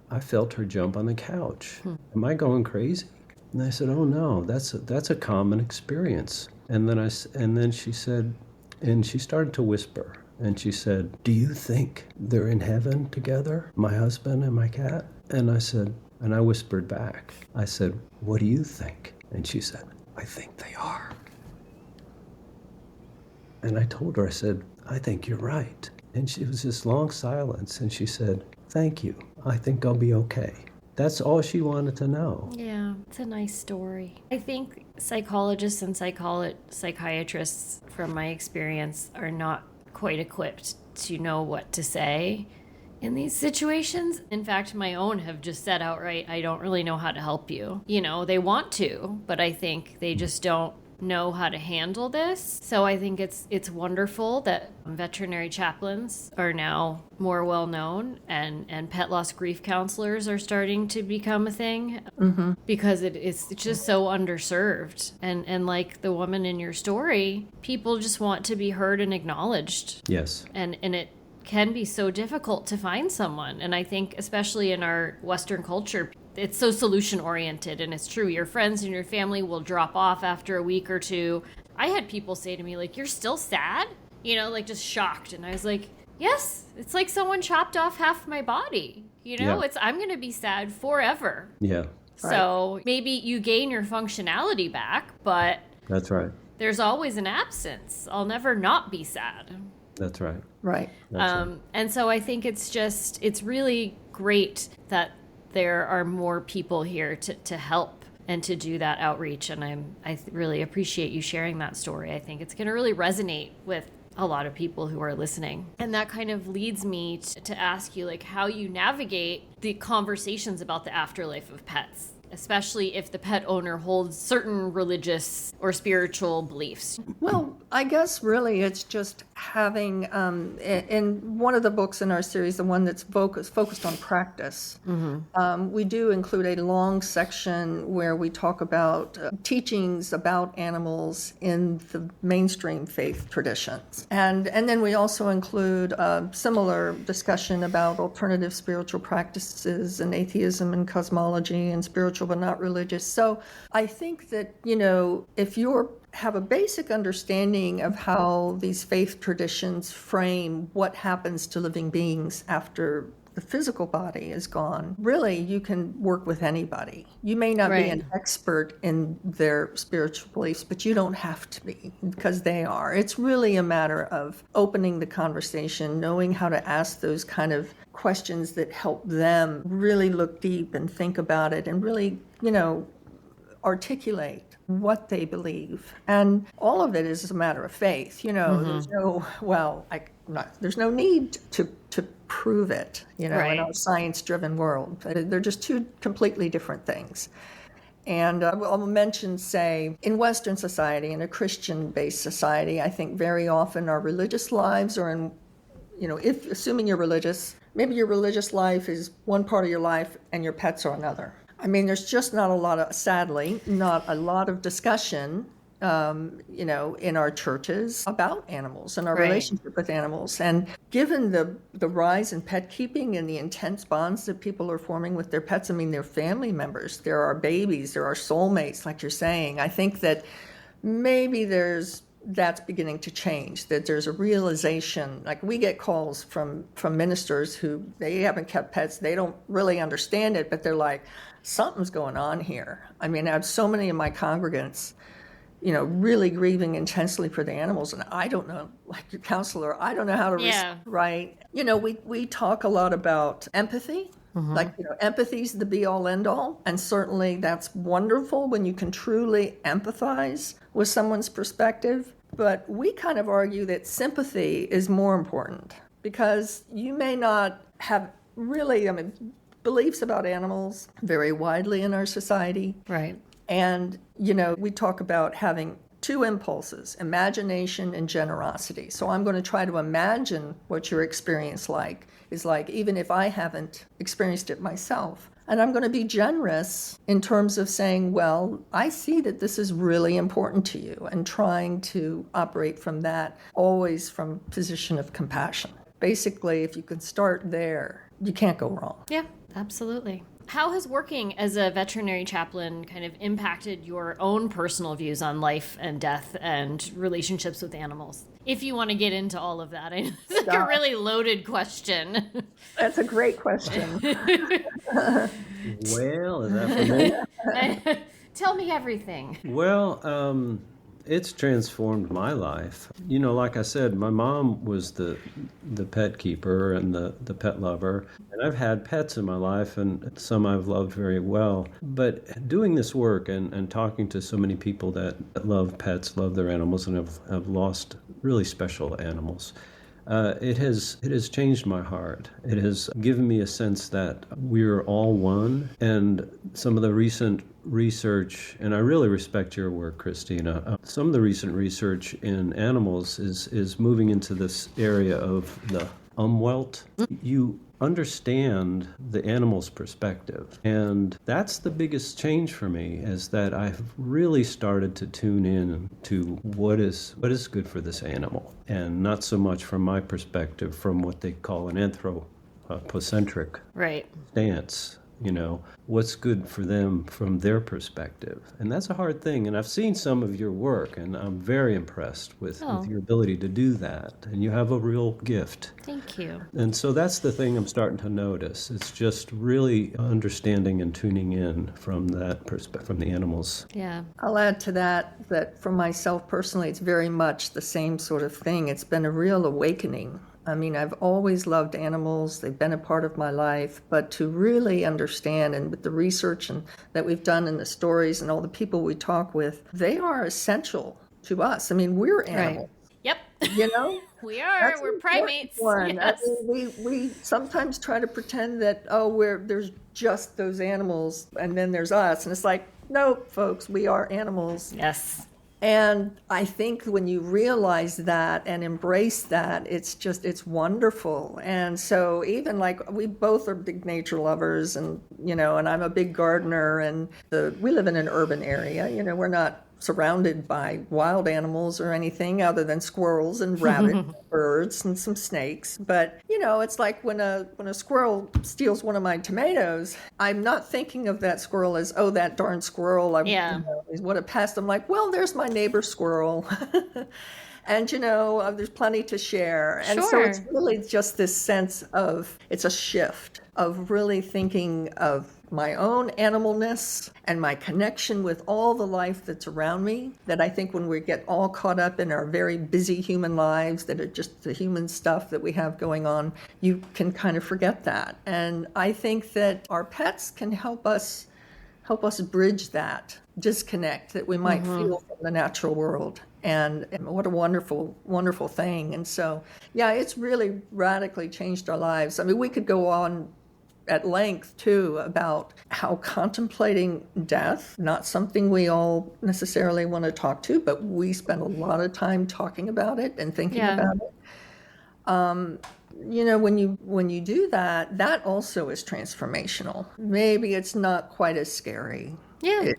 I felt her jump on the couch. Am I going crazy? And I said, oh no, that's a common experience. And then she said, and she started to whisper, and she said, do you think they're in heaven together, my husband and my cat? And I whispered back. I said, what do you think? And she said, I think they are. And I told her, I said, I think you're right. And it was this long silence, and she said, thank you. I think I'll be okay. That's all she wanted to know. Yeah, it's a nice story. I think psychologists and psychiatrists, from my experience, are not quite equipped to know what to say in these situations. In fact, my own have just said outright, I don't really know how to help you. They want to, but I think they just don't know how to handle this. So I think it's wonderful that veterinary chaplains are now more well known, and pet loss grief counselors are starting to become a thing, because it's just so underserved. And like the woman in your story, people just want to be heard and acknowledged. Yes. And it can be so difficult to find someone. And I think especially in our Western culture, it's so solution oriented, and it's true. Your friends and your family will drop off after a week or two. I had people say to me, like, you're still sad? Just shocked. And I was like, yes, it's like someone chopped off half my body. Yeah. I'm going to be sad forever. Yeah. So maybe you gain your functionality back, but That's right. there's always an absence. I'll never not be sad. That's right. Right. That's right. And so I think it's really great that there are more people here to help and to do that outreach. And I really appreciate you sharing that story. I think it's going to really resonate with a lot of people who are listening. And that kind of leads me to ask you, like, how you navigate the conversations about the afterlife of pets, especially if the pet owner holds certain religious or spiritual beliefs. Well, I guess really it's just having, in one of the books in our series, the one that's focused on practice, we do include a long section where we talk about teachings about animals in the mainstream faith traditions. And then we also include a similar discussion about alternative spiritual practices and atheism and cosmology and spiritual but not religious. So I think that, if you have a basic understanding of how these faith traditions frame what happens to living beings after the physical body is gone, really you can work with anybody. You may not be an expert in their spiritual beliefs, but you don't have to be, because they are. It's really a matter of opening the conversation, knowing how to ask those kind of questions that help them really look deep and think about it and really, articulate what they believe. And all of it is a matter of faith. There's there's no need to prove it, in our science-driven world. They're just two completely different things. And I'll mention, say, in Western society, in a Christian-based society, I think very often our religious lives are in, if assuming you're religious, maybe your religious life is one part of your life and your pets are another. I mean, there's just sadly, not a lot of discussion, in our churches about animals and our relationship with animals. And given the rise in pet keeping and the intense bonds that people are forming with their pets, I mean, they're family members, there are babies, there are soulmates, like you're saying. I think that maybe that's beginning to change, that there's a realization. Like, we get calls from ministers who, they haven't kept pets, they don't really understand it, but they're like, something's going on here. I mean, I have so many of my congregants, really grieving intensely for the animals, and I don't know, like your counselor, I don't know how to respond, right? We talk a lot about empathy. Like, empathy's the be-all, end-all, and certainly that's wonderful when you can truly empathize with someone's perspective. But we kind of argue that sympathy is more important, because you may not have really, beliefs about animals very widely in our society. Right. And, we talk about having two impulses, imagination and generosity. So I'm going to try to imagine what your experience is like, even if I haven't experienced it myself. And I'm going to be generous in terms of saying, well, I see that this is really important to you, and trying to operate from that, always from a position of compassion. Basically, if you can start there, you can't go wrong. Yeah, absolutely. How has working as a veterinary chaplain kind of impacted your own personal views on life and death and relationships with animals? If you want to get into all of that. I know it's like a really loaded question. That's a great question. Well, is that for me? Tell me everything. Well, it's transformed my life. Like I said, my mom was the pet keeper and the pet lover. And I've had pets in my life, and some I've loved very well. But doing this work and talking to so many people that love pets, love their animals, and have lost really special animals, it has changed my heart. It has given me a sense that we're all one. And some of the recent research, and I really respect your work, Christina, some of the recent research in animals is moving into this area of the umwelt. You understand the animal's perspective. And that's the biggest change for me, is that I've really started to tune in to what is good for this animal, and not so much from my perspective, from what they call an anthropocentric stance. What's good for them from their perspective. And that's a hard thing. And I've seen some of your work, and I'm very impressed with your ability to do that. And you have a real gift. Thank you. And so that's the thing I'm starting to notice. It's just really understanding and tuning in from that perspective, from the animals. Yeah. I'll add to that for myself personally, it's very much the same sort of thing. It's been a real awakening. I mean, I've always loved animals. They've been a part of my life. But to really understand, and with the research that we've done and the stories and all the people we talk with, they are essential to us. I mean, we're animals. Yep. We are. That's We're primates. Yes. I mean, we sometimes try to pretend that, there's just those animals and then there's us. And it's like, no, folks, we are animals. Yes. And I think when you realize that and embrace that, it's wonderful. And so even like we both are big nature lovers, and, and I'm a big gardener, and we live in an urban area, we're not surrounded by wild animals or anything other than squirrels and rabbits, birds and some snakes. But, it's like when a squirrel steals one of my tomatoes, I'm not thinking of that squirrel as, oh, that darn squirrel, is what it passed. I'm like, well, there's my neighbor's squirrel. And, there's plenty to share. And so it's really just this sense of, it's a shift of really thinking of my own animalness and my connection with all the life that's around me, that I think when we get all caught up in our very busy human lives that are just the human stuff that we have going on, you can kind of forget that. And I think that our pets can help us bridge that disconnect that we might feel from the natural world. And what a wonderful, wonderful thing. And so, yeah, it's really radically changed our lives. I mean, we could go on at length, too, about how contemplating death, not something we all necessarily want to talk to, but we spend a lot of time talking about it and thinking about it. When you do that, that also is transformational. Maybe it's not quite as scary. Yeah.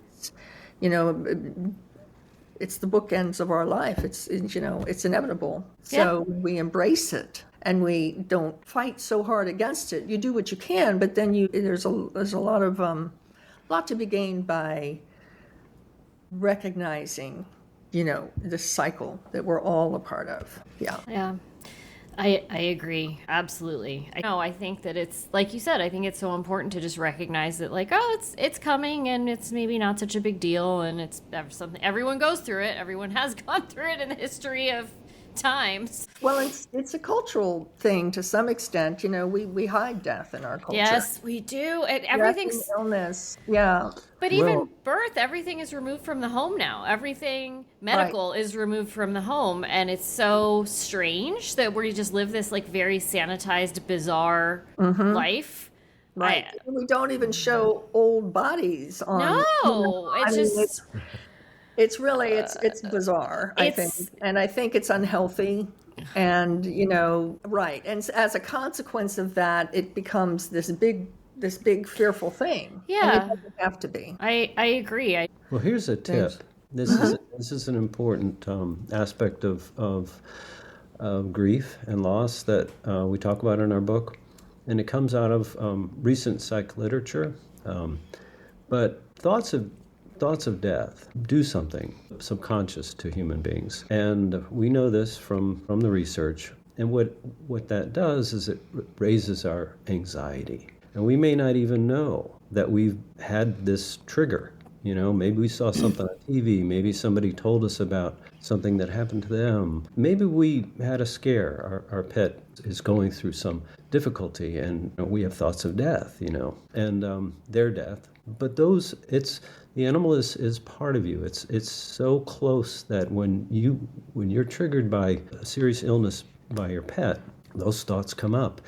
It's the bookends of our life. It's inevitable. So we embrace it and we don't fight so hard against it. You do what you can, but then there's a lot to be gained by recognizing, this cycle that we're all a part of. Yeah. Yeah. I agree. Absolutely. I think that it's, like you said, I think it's so important to just recognize that, like, oh, it's coming, and it's maybe not such a big deal, and it's something, everyone goes through it. Everyone has gone through it in the history of times. Well, it's a cultural thing to some extent. We hide death in our culture. Yes, we do. And everything's illness. Yeah. But even birth, everything is removed from the home now. Everything medical is removed from the home. And it's so strange that we just live this, like, very sanitized, bizarre life. Right. We don't even show old bodies on. No, it's really, it's bizarre, I think. And I think it's unhealthy. And, and as a consequence of that, it becomes this big fearful thing. Yeah. And it doesn't have to be. I agree. Well, here's a tip. This is an important aspect of grief and loss that we talk about in our book. And it comes out of recent psych literature. But thoughts of death do something subconscious to human beings. And we know this from the research. And what that does is it raises our anxiety. And we may not even know that we've had this trigger. Maybe we saw something on TV. Maybe somebody told us about something that happened to them. Maybe we had a scare. Our pet is going through some difficulty, and we have thoughts of death, and their death. But the animal is part of you. It's so close that when you're triggered by a serious illness by your pet, those thoughts come up.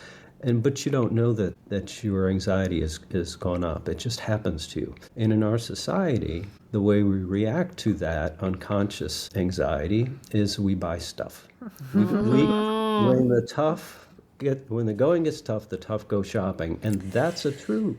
But you don't know that your anxiety has gone up. It just happens to you. And in our society, the way we react to that unconscious anxiety is we buy stuff. When the going gets tough, the tough go shopping. And that's true.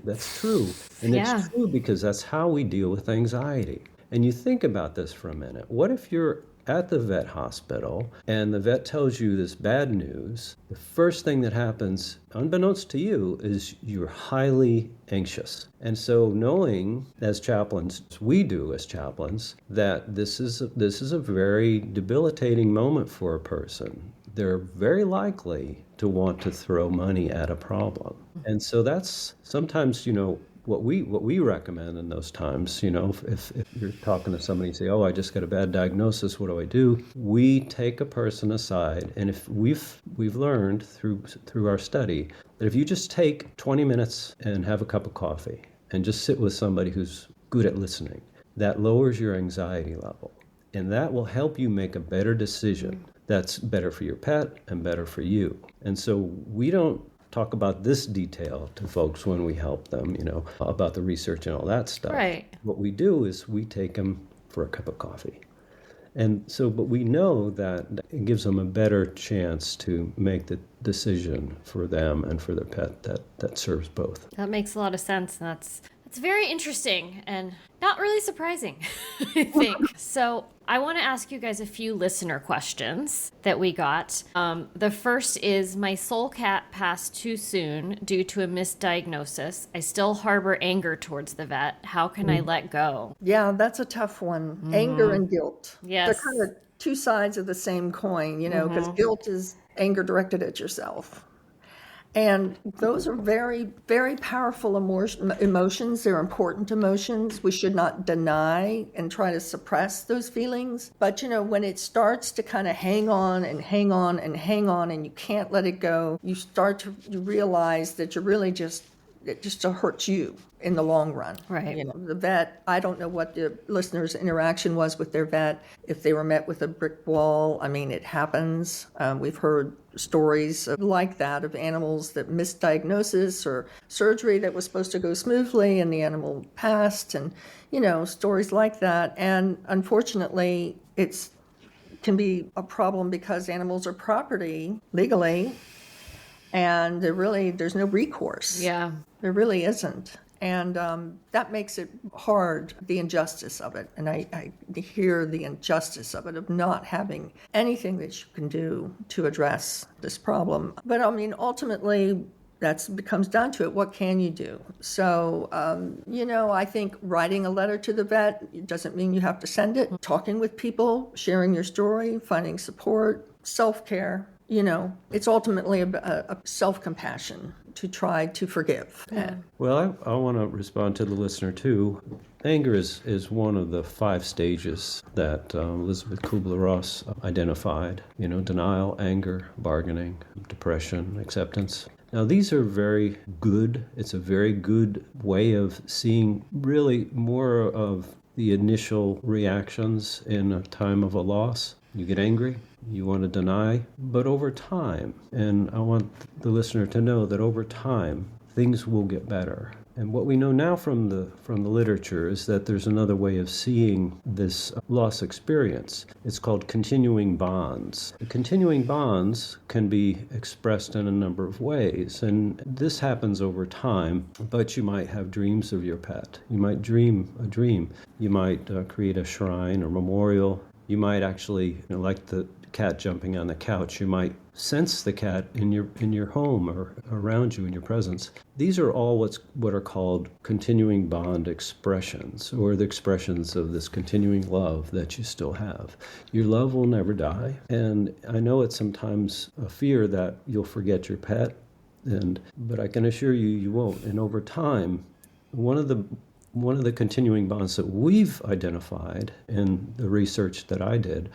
And it's true because that's how we deal with anxiety. And you think about this for a minute. What if you're at the vet hospital and the vet tells you this bad news? The first thing that happens, unbeknownst to you, is you're highly anxious. And so knowing, as chaplains, we do as chaplains, that this is a very debilitating moment for a person, they're very likely to want to throw money at a problem. And so that's sometimes, what we recommend in those times, if you're talking to somebody and say, oh, I just got a bad diagnosis, what do? We take a person aside, and if we've learned through our study that if you just take 20 minutes and have a cup of coffee and just sit with somebody who's good at listening, that lowers your anxiety level. And that will help you make a better decision that's better for your pet and better for you. And so we don't talk about this detail to folks when we help them, about the research and all that stuff. Right. What we do is we take them for a cup of coffee And so, but we know that it gives them a better chance to make the decision for them and for their pet that serves both. That makes a lot of sense. That's very interesting and not really surprising, I think. So I want to ask you guys a few listener questions that we got. The first is, my soul cat passed too soon due to a misdiagnosis. I still harbor anger towards the vet. How can I let go? Yeah, that's a tough one. Anger and guilt. Yes. They're kind of two sides of the same coin, because guilt is anger directed at yourself. And those are very, very powerful emotions. They're important emotions. We should not deny and try to suppress those feelings. But, when it starts to kind of hang on and hang on and hang on and you can't let it go, you start to realize that you're really it just hurts you in the long run. Right. The vet, I don't know what the listener's interaction was with their vet, if they were met with a brick wall. I mean, it happens. We've heard stories like that of animals that missed diagnosis or surgery that was supposed to go smoothly and the animal passed, and, stories like that. And unfortunately, can be a problem because animals are property legally, and there's no recourse. Yeah. There really isn't. And that makes it hard, the injustice of it. And I hear the injustice of it, of not having anything that you can do to address this problem. But ultimately, that comes down to it. What can you do? So, I think writing a letter to the vet doesn't mean you have to send it. Talking with people, sharing your story, finding support, self-care. It's ultimately a self-compassion to try to forgive. Yeah. Well, I want to respond to the listener, too. Anger is one of the 5 stages that Elizabeth Kubler-Ross identified. Denial, anger, bargaining, depression, acceptance. Now, these are very good. It's a very good way of seeing really more of the initial reactions in a time of a loss. You get angry, you want to deny, but over time, and I want the listener to know that over time, things will get better. And what we know now from the literature is that there's another way of seeing this loss experience. It's called continuing bonds. The continuing bonds can be expressed in a number of ways, and this happens over time, but you might have dreams of your pet. You might dream a dream. You might create a shrine or memorial. You might actually, like the cat jumping on the couch, you might sense the cat in your home or around you in your presence. These are all what are called continuing bond expressions, or the expressions of this continuing love that you still have. Your love will never die. And I know it's sometimes a fear that you'll forget your pet, but I can assure you, you won't. And over time, one of the continuing bonds that we've identified in the research that I did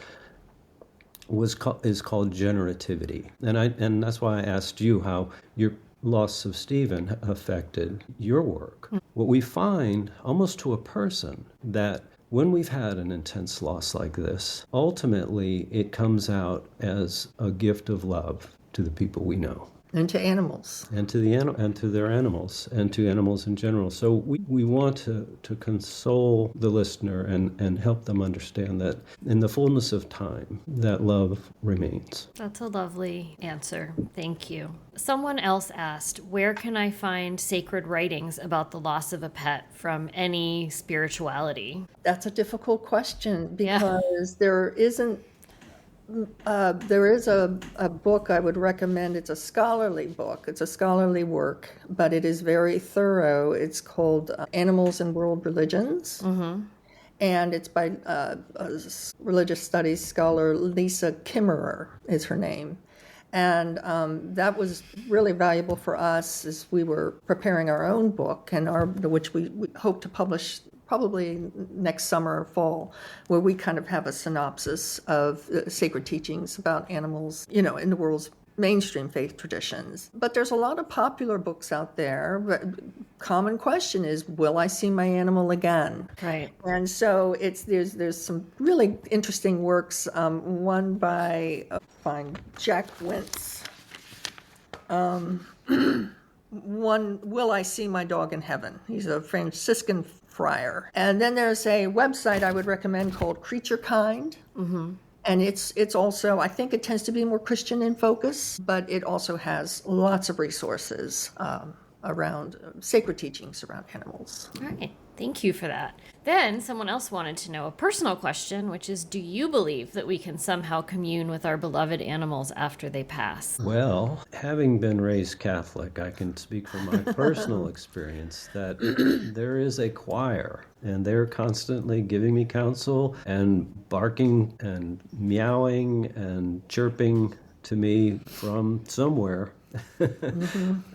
is called generativity. And that's why I asked you how your loss of Stephen affected your work. What we find, almost to a person, that when we've had an intense loss like this, ultimately it comes out as a gift of love to the people we know. And to animals. And to their animals, and to animals in general. So we want to console the listener and help them understand that in the fullness of time, that love remains. That's a lovely answer. Thank you. Someone else asked, where can I find sacred writings about the loss of a pet from any spirituality? That's a difficult question because there is a book I would recommend. It's a scholarly book. It's a scholarly work, but it is very thorough. It's called Animals and World Religions. Mm-hmm. And it's by a religious studies scholar, Lisa Kimmerer is her name. And that was really valuable for us as we were preparing our own book, which we hope to publish probably next summer or fall, where we kind of have a synopsis of sacred teachings about animals, in the world's mainstream faith traditions. But there's a lot of popular books out there. But common question is, will I see my animal again? Right. And so there's some really interesting works. One by Jack Wentz. One, Will I See My Dog in Heaven? He's a Franciscan Fryer. And then there's a website I would recommend called Creature Kind. And it's also, I think it tends to be more Christian in focus, but it also has lots of resources around sacred teachings around animals. All right. Thank you for that. Then someone else wanted to know a personal question, which is, do you believe that we can somehow commune with our beloved animals after they pass? Well, having been raised Catholic, I can speak from my personal experience that there is a choir, and they're constantly giving me counsel and barking and meowing and chirping to me from somewhere.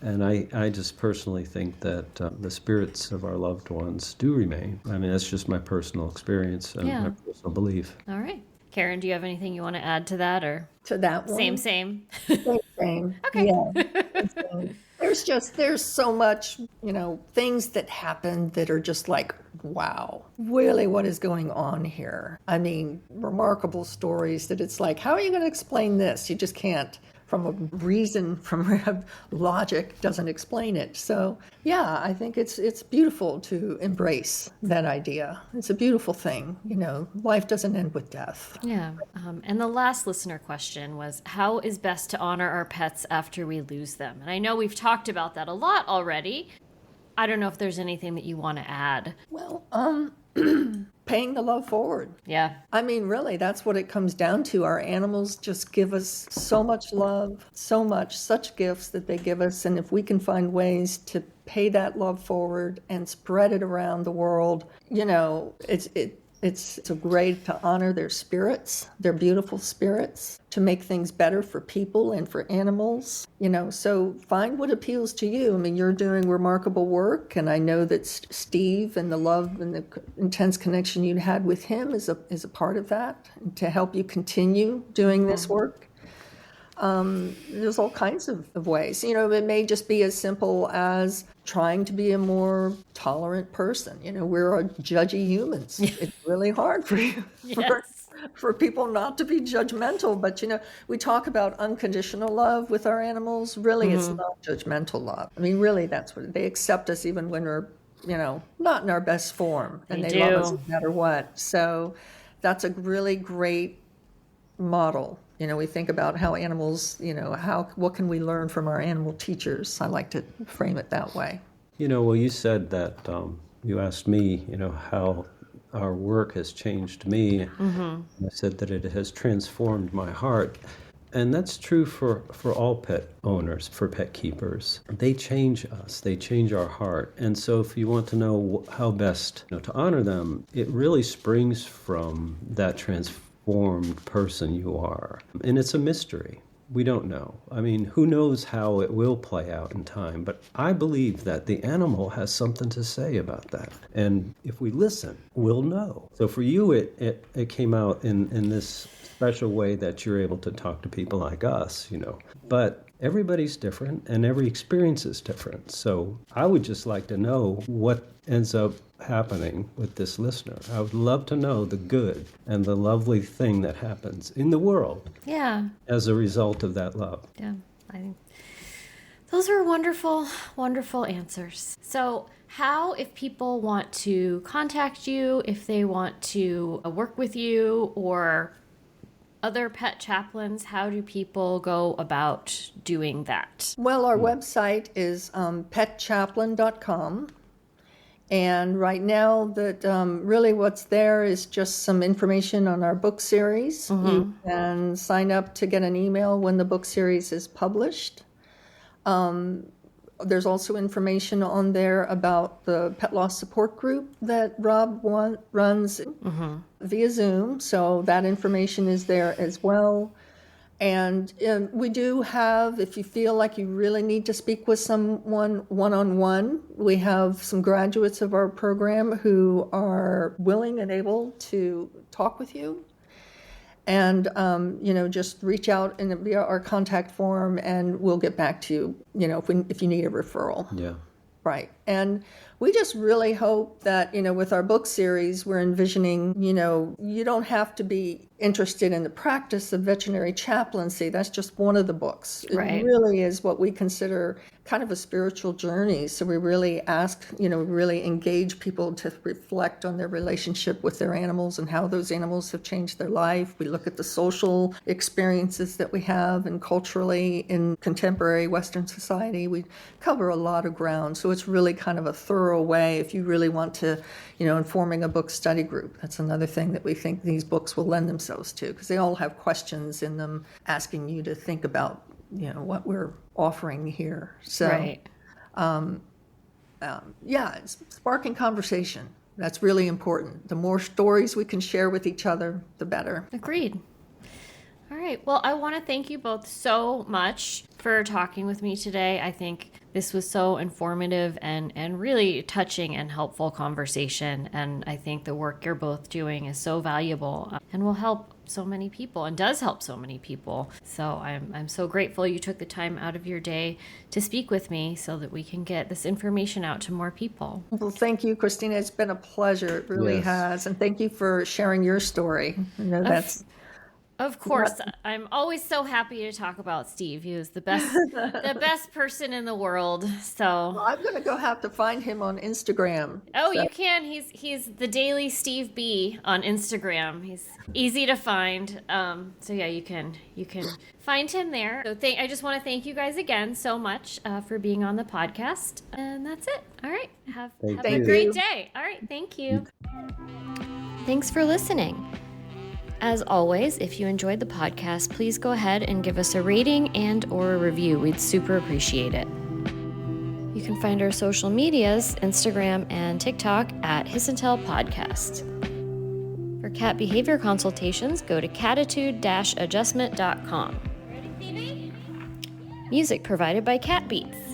And I just personally think that the spirits of our loved ones do remain. I mean, that's just my personal experience and my personal belief. All right. Karen, do you have anything you want to add to that, or To that one? same? Same. Okay. Yeah. There's so much, things that happen that are just like, wow, really what is going on here? I mean, remarkable stories that it's like, how are you going to explain this? You just can't. From a reason, from logic doesn't explain it. So yeah, I think it's beautiful to embrace that idea. It's a beautiful thing. Life doesn't end with death. Yeah. And the last listener question was, how is best to honor our pets after we lose them? And I know we've talked about that a lot already. I don't know if there's anything that you want to add. Well, paying the love forward. Yeah. I mean, really, that's what it comes down to. Our animals just give us so much love, such gifts that they give us. And if we can find ways to pay that love forward and spread it around the world, it's a great to honor their spirits, their beautiful spirits, to make things better for people and for animals. So find what appeals to you. I mean, you're doing remarkable work, and I know that Steve and the love and the intense connection you had with him is a part of that, to help you continue doing this work. There's all kinds of ways. It may just be as simple as trying to be a more tolerant person. We're judgy humans. It's really hard for you, for people not to be judgmental. But, we talk about unconditional love with our animals. Really, it's not judgmental love. I mean, really, that's what they accept us even when we're, not in our best form. And they love us no matter what. So that's a really great model. We think about how animals, what can we learn from our animal teachers? I like to frame it that way. Well, you said that you asked me, how our work has changed me. I said that it has transformed my heart. And that's true for all pet owners, for pet keepers. They change us. They change our heart. And so if you want to know how best to honor them, it really springs from that transformed person you are. And it's a mystery. We don't know. I mean, who knows how it will play out in time, but I believe that the animal has something to say about that. And if we listen, we'll know. So for you, it came out in this special way that you're able to talk to people like us, But everybody's different and every experience is different. So I would just like to know what ends up happening with this listener. I would love to know the good and the lovely thing that happens in the world as a result of that love. Yeah, I think those are wonderful, wonderful answers. So how, if people want to contact you, if they want to work with you or other pet chaplains, how do people go about doing that? Well, our website is petchaplain.com. And right now, that really what's there is just some information on our book series. You can sign up to get an email when the book series is published. There's also information on there about the pet loss support group that Rob runs via Zoom. So that information is there as well. And we do have, if you feel like you really need to speak with someone one-on-one, we have some graduates of our program who are willing and able to talk with you. And, just reach out via our contact form and we'll get back to you, if you need a referral. Yeah. Right. And we just really hope that, with our book series, we're envisioning, you don't have to be interested in the practice of veterinary chaplaincy. That's just one of the books. Right. It really is what we consider kind of a spiritual journey. So we really ask, really engage people to reflect on their relationship with their animals and how those animals have changed their life. We look at the social experiences that we have and culturally in contemporary Western society. We cover a lot of ground. So it's really kind of a thorough way if you really want to, informing a book study group. That's another thing that we think these books will lend themselves to, because they all have questions in them asking you to think about, what we're offering here. So, Right. It's sparking conversation. That's really important. The more stories we can share with each other, the better. Agreed. All right. Well, I want to thank you both so much for talking with me today. I think this was so informative and really touching and helpful conversation. And I think the work you're both doing is so valuable and will help so many people and does help so many people. So I'm so grateful you took the time out of your day to speak with me so that we can get this information out to more people. Well, thank you, Christina. It's been a pleasure. It really Yes. has. And thank you for sharing your story. That's Of course, I'm always so happy to talk about Steve. He was the best, the best person in the world. So, I'm going to go have to find him on Instagram. you can. He's the Daily Steve B on Instagram. He's easy to find. So yeah, you can find him there. So I just want to thank you guys again so much for being on the podcast. And that's it. All right, have a you. great day. All right, thank you. Thanks for listening. As always, if you enjoyed the podcast, please go ahead and give us a rating and/or a review. We'd super appreciate it. You can find our social medias, Instagram and TikTok at Hiss and Tell Podcast. For cat behavior consultations, go to catitude-adjustment.com. Music provided by Cat Beats.